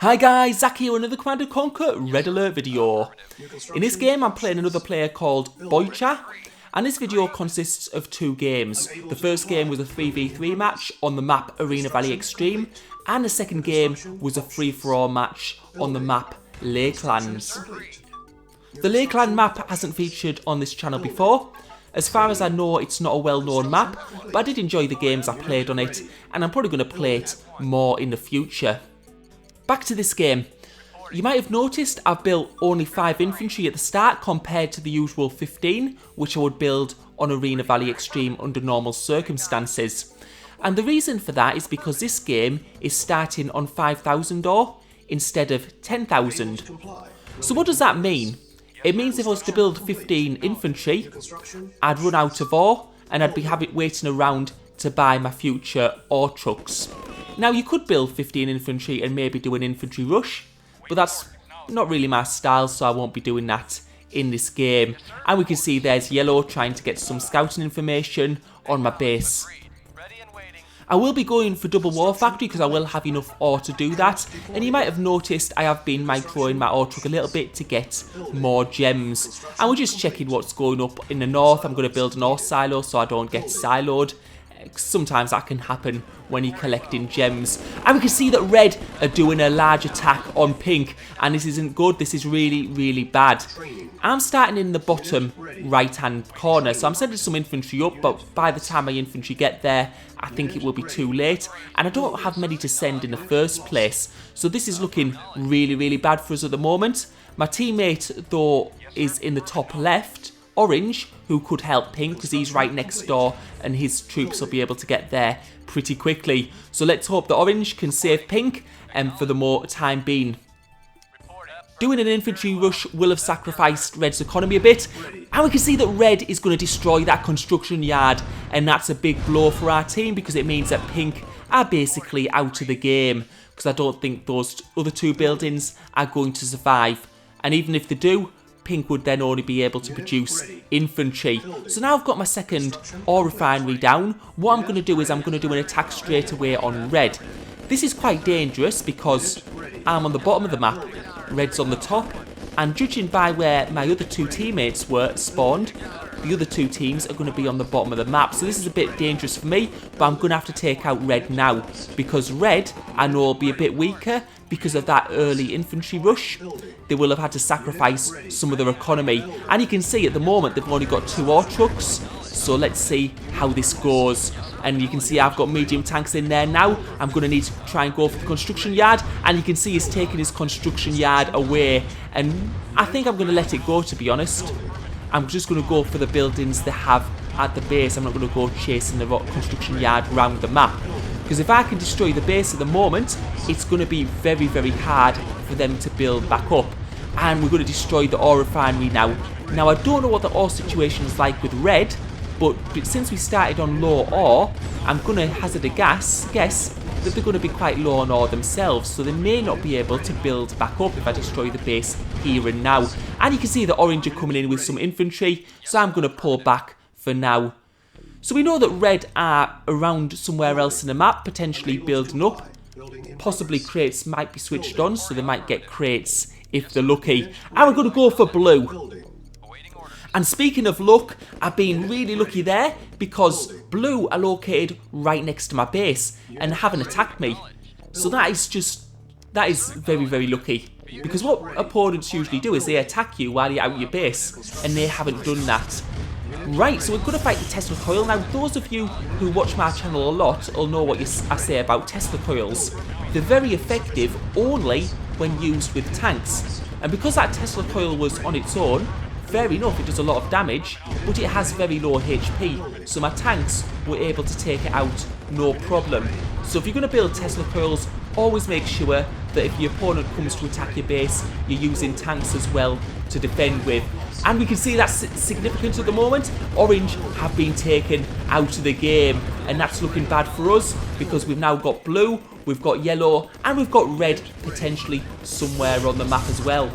Hi guys, Zach here with another Command & Conquer Red Alert video. In this game I'm playing another player called Boycha, and this video consists of two games. The first game was a 3v3 match on the map Arena Valley Extreme, and the second game was a free-for-all match on the map Lakeland. The Lakeland map hasn't featured on this channel before. As far as I know, it's not a well-known map, but I did enjoy the games I played on it, and I'm probably going to play it more in the future. Back to this game. You might have noticed I've built only 5 infantry at the start compared to the usual 15, which I would build on Arena Valley Extreme under normal circumstances. And the reason for that is because this game is starting on 5,000 ore instead of 10,000. So what does that mean? It means if I was to build 15 infantry, I'd run out of ore and I'd be waiting around to buy my future ore trucks. Now you could build 15 infantry and maybe do an infantry rush, but that's not really my style, so I won't be doing that in this game. And we can see there's Yellow trying to get some scouting information on my base. I will be going for double war factory because I will have enough ore to do that, and you might have noticed I have been microing my ore truck a little bit to get more gems. And we're just checking what's going up in the north. I'm going to build an ore silo so I don't get siloed. Sometimes that can happen when you're collecting gems. And we can see that red are doing a large attack on pink, and this isn't good. This is really bad. I'm starting in the bottom right hand corner, so I'm sending some infantry up, but by the time my infantry get there I think it will be too late, and I don't have many to send in the first place, so this is looking really bad for us at the moment. My teammate though is in the top left, Orange, who could help Pink because he's right next door and his troops will be able to get there pretty quickly. So let's hope that Orange can save Pink for the more time being. Doing an infantry rush will have sacrificed Red's economy a bit, and we can see that Red is going to destroy that construction yard, and that's a big blow for our team because it means that Pink are basically out of the game, because I don't think those other two buildings are going to survive, and even if they do, Pink would then only be able to produce infantry. So now I've got my second ore refinery down. What I'm going to do is I'm going to do an attack straight away on Red. This is quite dangerous because I'm on the bottom of the map, Red's on the top, and judging by where my other two teammates were spawned, the other two teams are going to be on the bottom of the map. So this is a bit dangerous for me, but I'm going to have to take out Red now, because Red, I know, will be a bit weaker because of that early infantry rush. They will have had to sacrifice some of their economy, and you can see at the moment they've only got 2 ore trucks. So let's see how this goes. And you can see I've got medium tanks in there now. I'm going to need to try and go for the construction yard, and you can see he's taking his construction yard away, and I think I'm going to let it go, to be honest. I'm just going to go for the buildings they have at the base. I'm not going to go chasing the construction yard around the map, because if I can destroy the base at the moment, it's going to be very hard for them to build back up. And we're going to destroy the ore refinery now. Now I don't know what the ore situation is like with Red, but since we started on low ore, I'm going to hazard a guess that they're going to be quite low on ore themselves, so they may not be able to build back up if I destroy the base here and now. And you can see the Orange are coming in with some infantry, so I'm going to pull back for now. So we know that Red are around somewhere else in the map, potentially building up. Possibly crates might be switched on, so they might get crates if they're lucky. And we're going to go for blue. And speaking of luck, I've been really lucky there because blue are located right next to my base and haven't attacked me. So that is very lucky. Because what opponents usually do is they attack you while you're out of your base, and they haven't done that. Right, so we're going to fight the Tesla coil. Now, those of you who watch my channel a lot will know what I say about Tesla coils. They're very effective only when used with tanks. And because that Tesla coil was on its own, fair enough, it does a lot of damage, but it has very low HP, so my tanks were able to take it out no problem. So if you're going to build Tesla coils, always make sure that if your opponent comes to attack your base, you're using tanks as well to defend with. And we can see that's significant at the moment. Orange have been taken out of the game, and that's looking bad for us because we've now got blue, we've got yellow, and we've got red potentially somewhere on the map as well.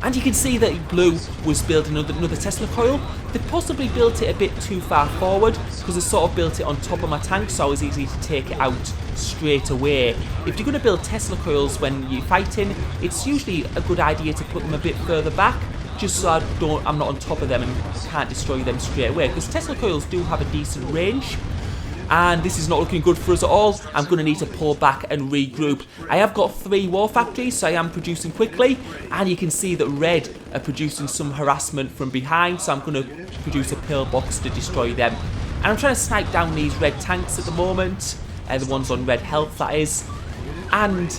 And you can see that blue was building another Tesla coil. They possibly built it a bit too far forward because they sort of built it on top of my tank, so it was easy to take it out straight away. If you're going to build Tesla coils when you're fighting, it's usually a good idea to put them a bit further back, just so I'm not on top of them and can't destroy them straight away, because Tesla coils do have a decent range. And this is not looking good for us at all. I'm going to need to pull back and regroup. I have got 3 war factories, so I am producing quickly. And you can see that red are producing some harassment from behind, so I'm going to produce a pillbox to destroy them. And I'm trying to snipe down these red tanks at the moment. The ones on red health, that is. And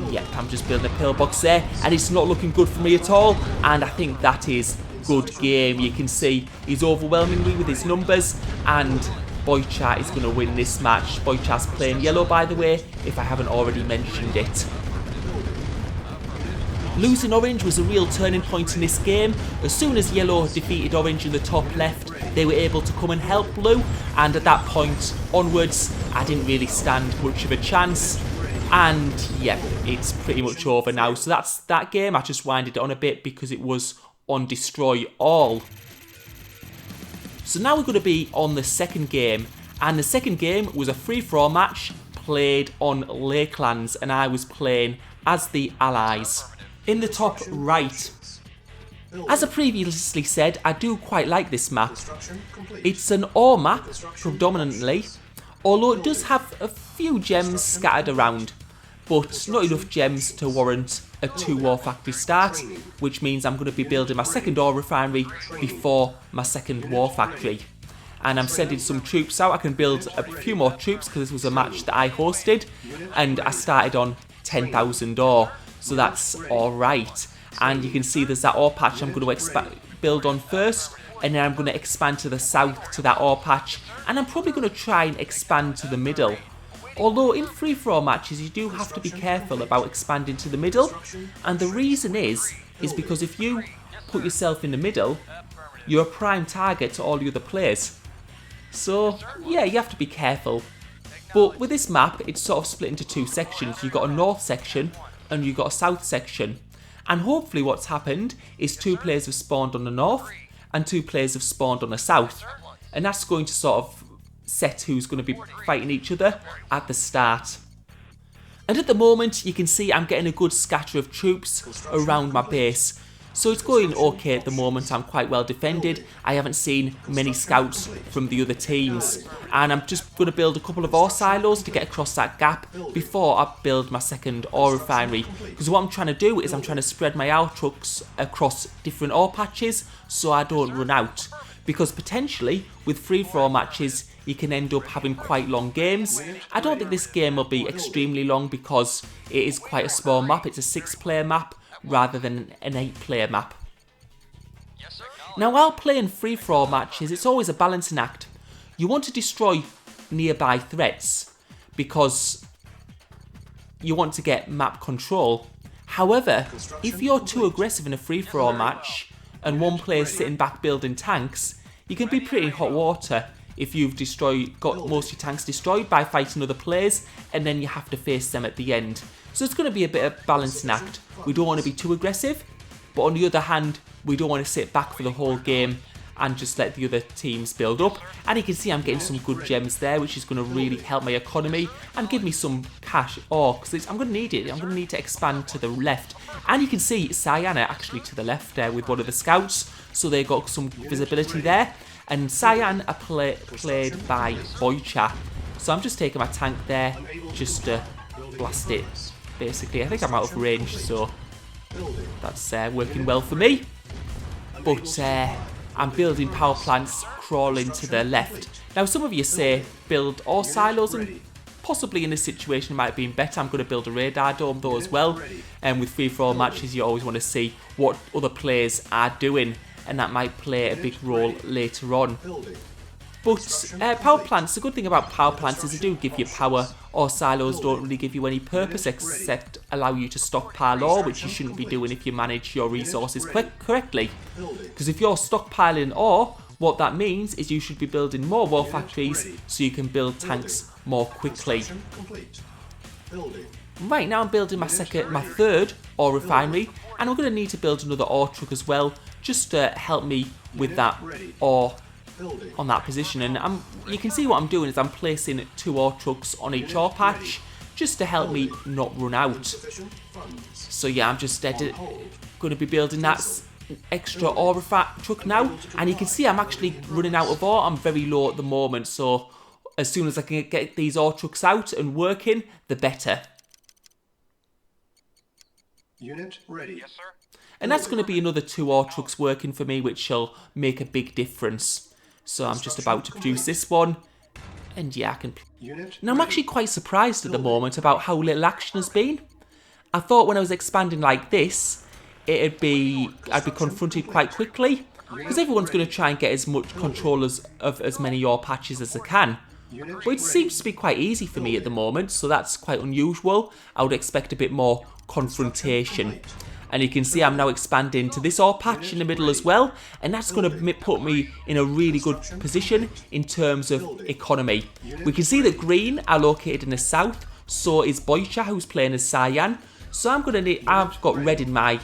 yep, I'm just building a pillbox there. And it's not looking good for me at all. And I think that is good game. You can see he's overwhelming me with his numbers. And Boycha is going to win this match. Boycha's playing yellow, by the way, if I haven't already mentioned it. Losing orange was a real turning point in this game. As soon as yellow defeated orange in the top left, they were able to come and help blue, and at that point onwards, I didn't really stand much of a chance. And yeah, it's pretty much over now. So that's that game. I just winded it on a bit because it was on Destroy All. So now we're going to be on the second game, and the second game was a free-for-all match played on Lakelands, and I was playing as the Allies. In the top right, as I previously said, I do quite like this map. It's an ore map predominantly, although it does have a few gems scattered around, but not enough gems to warrant a 2 war factory start, which means I'm going to be building my second ore refinery before my second war factory. And I'm sending some troops out. I can build a few more troops because this was a match that I hosted, and I started on 10,000 ore, so that's alright. And you can see there's that ore patch I'm going to build on first, and then I'm going to expand to the south to that ore patch, and I'm probably going to try and expand to the middle. Although in free-for-all matches you do have to be careful about expanding to the middle, and the reason is because if you put yourself in the middle, you're a prime target to all the other players. So yeah, you have to be careful. But with this map, it's sort of split into 2 sections. You've got a north section and you've got a south section. And hopefully what's happened is 2 players have spawned on the north and 2 players have spawned on the south. And that's going to sort of set who's going to be fighting each other at the start. And at the moment you can see I'm getting a good scatter of troops around my base, so it's going okay at the moment. I'm quite well defended. I haven't seen many scouts from the other teams, and I'm just going to build a couple of ore silos to get across that gap before I build my second ore refinery, because what I'm trying to do is I'm trying to spread my ore trucks across different ore patches so I don't run out, because potentially with free-for-all matches you can end up having quite long games. I don't think this game will be extremely long because it is quite a small map. It's a 6-player map rather than an 8-player map. Now while playing free-for-all matches, it's always a balancing act. You want to destroy nearby threats because you want to get map control. However, if you're too aggressive in a free-for-all match and one player's sitting back building tanks, you can be pretty in hot water if you've got most of your tanks destroyed by fighting other players, and then you have to face them at the end. So it's going to be a bit of a balancing act. We don't want to be too aggressive, but on the other hand, we don't want to sit back for the whole game and just let the other teams build up. And you can see I'm getting some good gems there, which is going to really help my economy and give me some cash ore, because I'm going to need it. I'm going to need to expand to the left. And you can see Cyan actually to the left there with one of the scouts, so they got some visibility there. And Cyan are played by Boycha. So I'm just taking my tank there just to blast it, basically. I think I'm out of range, so that's working well for me. But I'm building power plants crawling to the left. Now some of you say build ore silos, and possibly in this situation it might have been better. I'm going to build a radar dome though as well. And with free-for-all matches you always want to see what other players are doing, and that might play a big role later on. But power plants, the good thing about power plants is they do give you power. Ore silos don't really give you any purpose except allow you to stockpile ore, which you shouldn't be doing if you manage your resources correctly. Because if you're stockpiling ore, what that means is you should be building more war factories so you can build tanks more quickly. Right now I'm building my third ore refinery, and I'm going to need to build another ore truck as well, just to help me with that ore on that position. And you can see what I'm doing is I'm placing 2 ore trucks on each ore patch, just to help me not run out. So yeah, I'm just going to be building that extra ore truck now, and you can see I'm actually running out of ore. I'm very low at the moment, so as soon as I can get these ore trucks out and working, the better. Unit ready. Yes, sir. And that's going to be another 2 ore trucks working for me, which shall make a big difference. So I'm just about to produce this one. And yeah, I can... Now I'm actually quite surprised at the moment about how little action has been. I thought when I was expanding like this, I'd be confronted quite quickly, because everyone's going to try and get as much control of as many ore patches as they can. But it seems to be quite easy for me at the moment, so that's quite unusual. I would expect a bit more confrontation. And you can see I'm now expanding to this ore patch in the middle as well, and that's going to put me in a really good position in terms of economy. We can see that green are located in the south, so is Boycha, who's playing as Cyan. So I've got red in my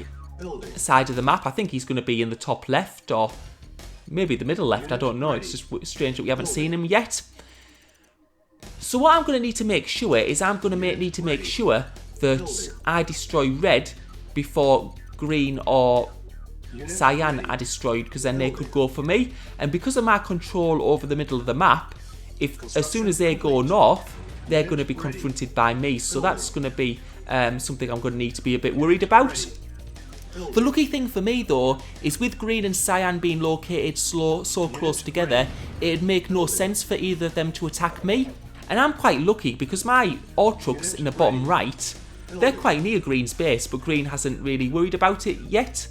side of the map. I think he's going to be in the top left, or maybe the middle left, I don't know. It's just strange that we haven't seen him yet. So what I'm going to need to make sure is I'm going to need to make sure that I destroy red before green or cyan are destroyed, because then they could go for me. And because of my control over the middle of the map, as soon as they go north, they're going to be confronted by me. So that's going to be something I'm going to need to be a bit worried about. The lucky thing for me though is with green and cyan being located so close together, it'd make no sense for either of them to attack me. And I'm quite lucky because my ore trucks in the bottom right, they're quite near green's base, but green hasn't really worried about it yet.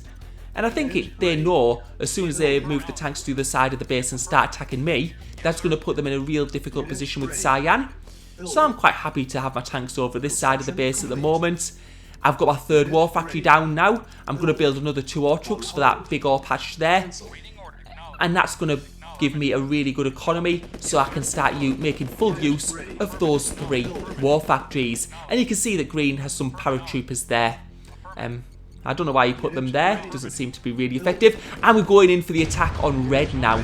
And I think they know as soon as they move the tanks to the side of the base and start attacking me, that's going to put them in a real difficult position with cyan. So I'm quite happy to have my tanks over this side of the base at the moment. I've got my 3rd war factory down now. I'm going to build another 2 ore trucks for that big ore patch there. And that's going to give me a really good economy, so I can start making full use of those 3 war factories. And you can see that green has some paratroopers there. I don't know why he put them there. It doesn't seem to be really effective. And we're going in for the attack on red now.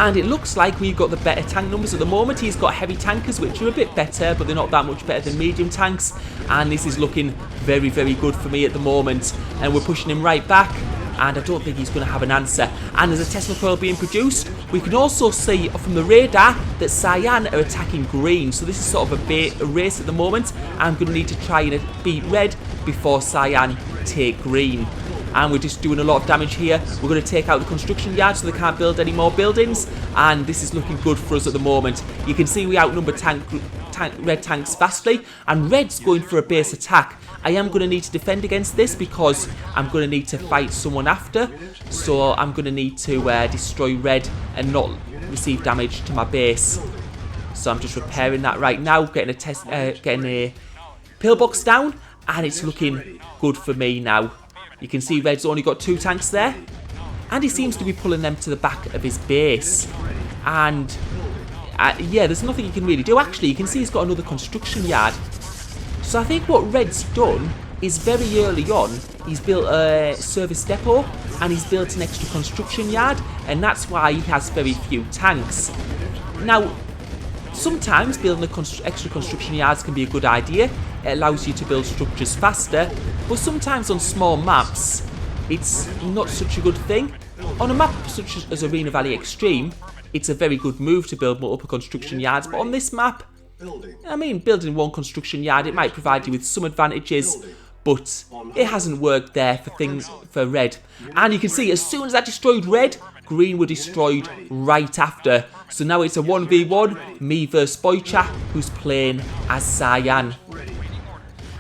And it looks like we've got the better tank numbers at the moment. He's got heavy tankers, which are a bit better, but they're not that much better than medium tanks. And this is looking very, very good for me at the moment. And we're pushing him right back. And I don't think he's going to have an answer. And there's a Tesla coil being produced. We can also see from the radar that cyan are attacking green. So this is sort of a race at the moment. I'm going to need to try and beat red before cyan take green. And we're just doing a lot of damage here. We're going to take out the construction yard so they can't build any more buildings. And this is looking good for us at the moment. You can see we outnumber red tanks vastly. And red's going for a base attack. I am going to need to defend against this because I'm going to need to fight someone after. So I'm going to need to destroy red and not receive damage to my base. So I'm just repairing that right now, getting a pillbox down, and it's looking good for me now. You can see red's only got 2 tanks there, and he seems to be pulling them to the back of his base. And yeah, there's nothing you can really do. Actually, you can see he's got another construction yard. So I think what red's done is very early on, he's built a service depot and he's built an extra construction yard, and that's why he has very few tanks. Now, sometimes building extra construction yards can be a good idea. It allows you to build structures faster, but sometimes on small maps, it's not such a good thing. On a map such as Arena Valley Extreme, it's a very good move to build multiple construction yards, but on this map, I mean, building 1 construction yard, it might provide you with some advantages, but it hasn't worked there for red. And you can see, as soon as I destroyed red, green were destroyed right after. So now it's a 1v1, me versus Boycha, who's playing as Cyan.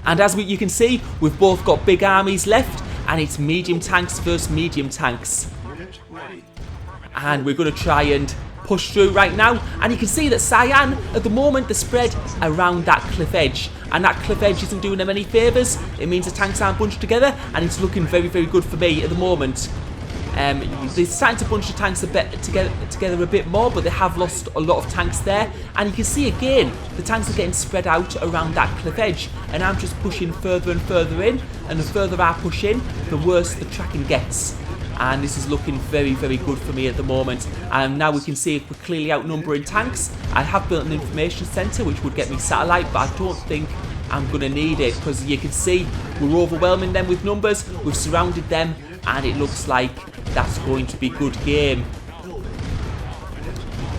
And as you can see, we've both got big armies left, and it's medium tanks versus medium tanks. And we're going to try and push through right now, and you can see that Cyan at the moment they're spread around that cliff edge, and that cliff edge isn't doing them any favours. It means the tanks aren't bunched together, and it's looking very, very good for me at the moment. They're starting to bunch the tanks together a bit more, but they have lost a lot of tanks there. And you can see again, the tanks are getting spread out around that cliff edge, and I'm just pushing further and further in, and the further I push in, the worse the tracking gets. And this is looking very, very good for me at the moment. And now we can see we're clearly outnumbering tanks. I have built an information centre which would get me satellite, but I don't think I'm going to need it, because you can see we're overwhelming them with numbers, we've surrounded them, and it looks like that's going to be good game.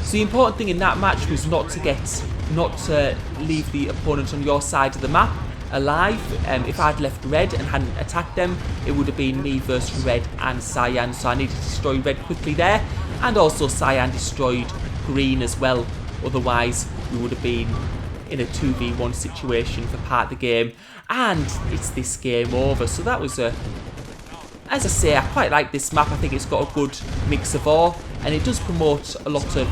So the important thing in that match was not to leave the opponent on your side of the map alive. If I'd left red and hadn't attacked them, it would have been me versus red and cyan, so I needed to destroy red quickly there, and also cyan destroyed green as well, otherwise we would have been in a 2v1 situation for part of the game, and it's this game over. So that was as I say, I quite like this map. I think it's got a good mix of all, and it does promote a lot of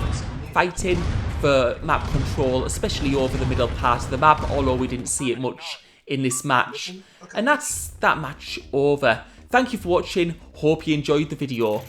fighting for map control, especially over the middle part of the map, although we didn't see it much in this match. And that's that match over. Thank you for watching, hope you enjoyed the video.